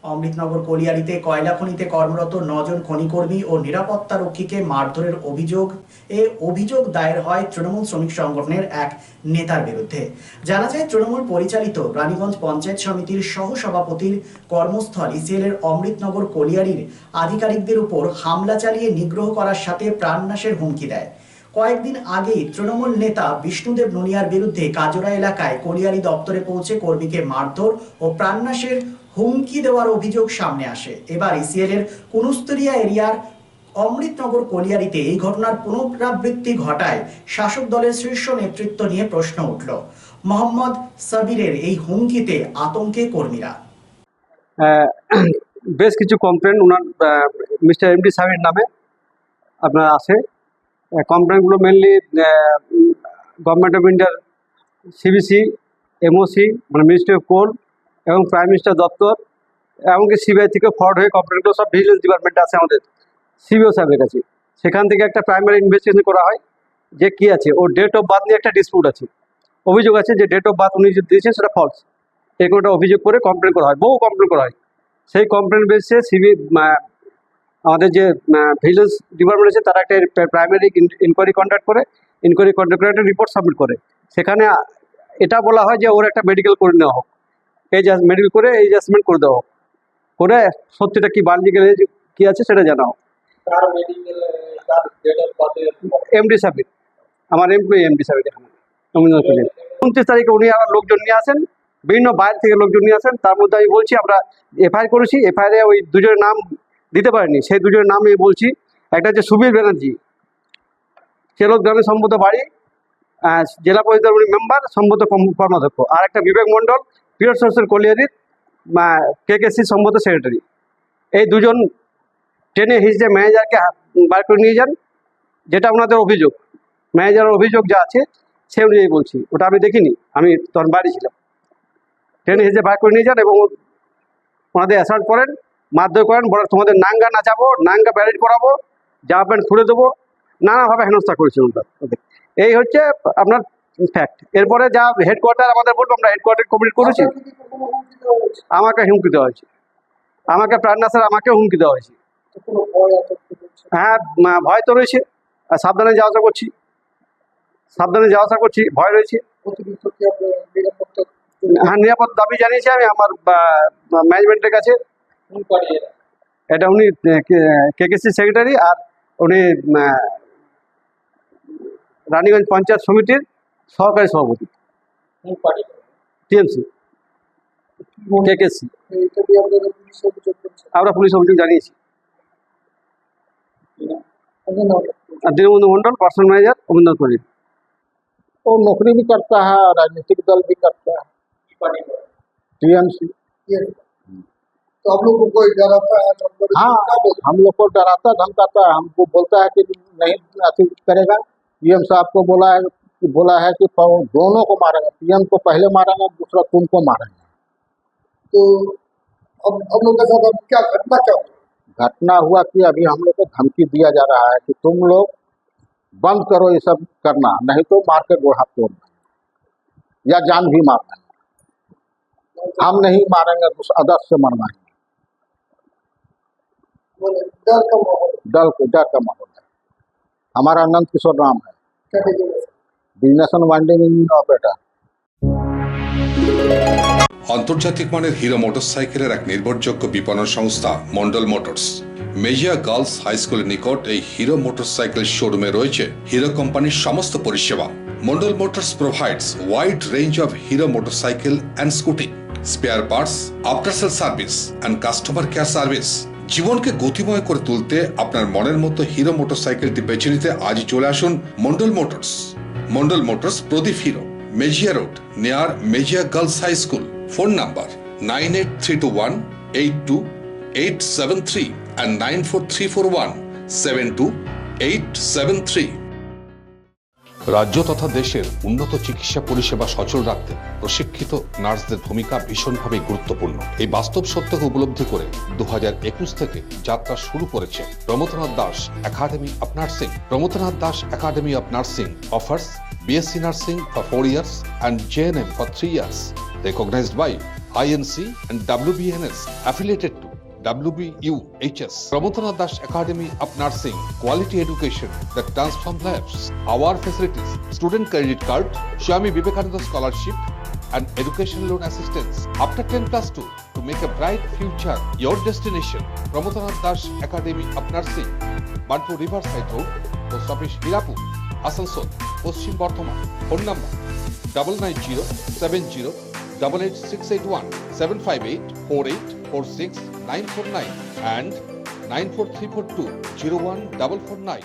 অমৃতনগর কলিয়ারিতে কয়লা খনিতে কর্মরত 9 জন খনিকর্মী ও নিরাপত্তা রক্ষীকে মারধরের অভিযোগ দায়ের হয় তৃণমূল শ্রমিক সংগঠনের এক নেতার বিরুদ্ধে। জানা যায়, তৃণমূল পরিচালিত রানীগঞ্জ পঞ্চায়েত সমিতির সহসভাপতির কর্মস্থল ইসিএল এর অমৃতনগর কলিয়ারির আধিকারিকদের উপর হামলা চালিয়ে নিগ্রহ করার সাথে প্রাণনাশের হুমকি দেয়। কয়েকদিন আগেই তৃণমূল নেতা বিষ্ণুদেব নুনিয়ার বিরুদ্ধে কাজরা এলাকায় কলিয়ারি দপ্তরে পৌঁছে কর্মীকে মারধর ও প্রাণনাশের হুমকি দেওয়ার অভিযোগ সামনে আসে। এবার ইসিএল এর কুনুস্তরিয়া এরিয়ার অমৃতনগর কলিয়ারিতে এই ঘটনার পুনরাবৃত্তি ঘটায় শাসক দলের শীর্ষ নেতৃত্ব নিয়ে প্রশ্ন উঠল। মোহাম্মদ সাবিরের এই হুমকিতে আতঙ্কে কর্মীরা। বেশ কিছু কমপ্লেন ওনার মিস্টার এমডি সাবির নামে আপনার আছে। কমপ্লেনগুলো মেনলি গভর্নমেন্ট অফ ইন্ডিয়ার সিবিসি, এমওসি মানে মিনিস্ট্রি অফ কোল এবং প্রাইম মিনিস্টার দপ্তর, এমনকি সিবিআই থেকে ফরওয়ার্ড হয়ে কমপ্লেনগুলো সব ভিজিলেন্স ডিপার্টমেন্টে আছে আমাদের সিবিও সাহেবের কাছে। সেখান থেকে একটা প্রাইমারি ইনভেস্টিগেশন করা হয় যে কী আছে। ওর ডেট অফ বার্থ নিয়ে একটা ডিসপিউট আছে, অভিযোগ আছে যে ডেট অফ বার্থ উনি যে দিয়েছেন সেটা ফলস। এরকম একটা অভিযোগ করে কমপ্লেন করা হয়, বহু কমপ্লেন করা হয়। সেই কমপ্লেন বেসে আমাদের যে ভিজিলেন্স ডিপার্টমেন্ট আছে তারা একটা প্রাইমারি ইনকোয়ারি কন্ডাক্ট করে একটা রিপোর্ট সাবমিট করে। সেখানে এটা বলা হয় যে ওর একটা মেডিকেল করে নেওয়া হোক, মেডিকেল করে এই অ্যাসেসমেন্ট করে দেওয়া হোক, করে সত্যিটা কি বায়োলজিক্যাল কী আছে সেটা জানা হোক। এমডি সাহেব, আমার এমডি সাহেব এখানে 29 তারিখে উনি আবার লোকজন নিয়ে আসেন, বিভিন্ন বাইরে থেকে লোকজন নিয়ে আসেন। তার মধ্যে আমি বলছি আমরা এফআইআর করেছি, এফআইআরে ওই দুজনের নাম দিতে পারেনি। সেই দুজনের নাম আমি বলছি। একটা হচ্ছে সুবীর ব্যানার্জি, চেলক গ্রামে সম্ভবত বাড়ি, জেলা পরিষদের উনি মেম্বার, সম্ভবত কর্মাধ্যক্ষ। আর একটা বিবেক মণ্ডল, পিওর সোর্সের কলিয়ারির কেকেসি সম্ভবত সেক্রেটারি। এই দুজন ট্রেনে হিসেবে ম্যানেজারকে বার করে নিয়ে যান, যেটা ওনাদের অভিযোগ। ম্যানেজারের অভিযোগ যা আছে সে অনুযায়ী বলছি, ওটা আমি দেখিনি, আমি তখন বাড়ি ছিলাম। ট্রেনে হিসেবে বার করে নিয়ে যান এবং ওনাদের অ্যাসাল্ট করেন, মারধর করেন, বলে তোমাদের নাঙ্গা নাচাবো, নাঙ্গা প্যারেড করাবো, জামা প্যান্ট খুলে দেবো, নানাভাবে হেনস্থা করেছিল ওদের। এই হচ্ছে আপনার ফ্যাক্ট। এরপরে যা হেডকোয়ার্টার আমাদের বলবো, আমরা হেডকোয়ার্টার কমপ্লিট করেছি। আমাকে হুমকি দেওয়া হয়েছে, আমাকে প্রাণনাশের আমাকে হুমকি দেওয়া হয়েছে। হ্যাঁ, ভয় তো রয়েছে, সাবধানে যাওয়া আসা করছি, ভয় রয়েছে। হ্যাঁ, নিরাপদ দাবি জানিয়েছি আমি আমার ম্যানেজমেন্টের কাছে। এটা উনি কেকেসি সেক্রেটারি, আর উনি রানীগঞ্জ পঞ্চায়েত সমিতির সহকারী সভাপতি, টিএমসি কেকেসি। আমরা পুলিশ অভিযোগ জানিয়েছি। दीनबंधु मंडल, पर्सनल मैनेजर, अमृतनगर कॉलेज। वो नौकरी भी करता है, राजनीतिक दल भी करता है, टीएमसी। तो आप लोग को कोई डराता है? हाँ, हम लोग को डराता धमकाता है, हमको बोलता है कि नहीं अति करेगा। पीएम साहब को बोला है कि दोनों को मारेंगे, पीएम को पहले मारेंगे, दूसरा तुमको मारेंगे। तो अब हम लोग के साथ अब क्या घटना हुआ कि अभी हम लोग को धमकी दिया जा रहा है कि तुम लोग बंद करो ये सब करना, नहीं तो मार के गोड़ हाथ तोड़ या जान भी मार देंगे। हम नहीं मारेंगे, अदर्श से मरवाएंगे। डर का माहौल है। हमारा अनंत किशोर नाम है, business and winding engineer operator. আন্তর্জাতিক মানের হিরো মোটরসাইকেলের এক নির্ভরযোগ্য বিপণন সংস্থা মন্ডল মোটরস মেজিয়া গার্লস হাই স্কুলের নিকট এই হিরো মোটরসাইকেল শোরুমে রয়েছে হিরো কোম্পানির সমস্ত পরিষেবা। Mondal motors provides wide range of hero motorcycle and scooty, spare parts, after sale service and customer care service. জীবনকে গতিময় করে তুলতে আপনার মনের মতো হিরো মোটরসাইকেলটি বেছে নিতে আজই চলে আসুন Mondal Motors. Mondal Motors, Pradip Hero, Mejia road, near Mejia girls high school. Phone number 9832122873 and 94341727873। রাজ্য তথা দেশের উন্নত চিকিৎসা পরিষেবা সচল রাখতে প্রশিক্ষিত নার্সদের ভূমিকা ভীষণভাবে গুরুত্বপূর্ণ। এই বাস্তব সত্যকে উপলব্ধি করে 2021 থেকে যাত্রা শুরু করেছে Pramathanath Das academy of nursing. Pramathanath Das academy of nursing offers BSc Nursing for 4 years and JNM for 3 years, recognized by INC and WBNS affiliated to WBUHS, Pramodanath Das Academy of Nursing, quality education that transforms lives. Our facilities, student credit card, Swami Vivekananda scholarship, and education loan assistance. After 10+2, to make a bright future, your destination, Pramodanath Das Academy of Nursing, Banpur Riverside Road, Post Office Hirapur, Asansol, Paschim Bardhaman. Phone number 9907088681 7584846 949 and 94342 01449.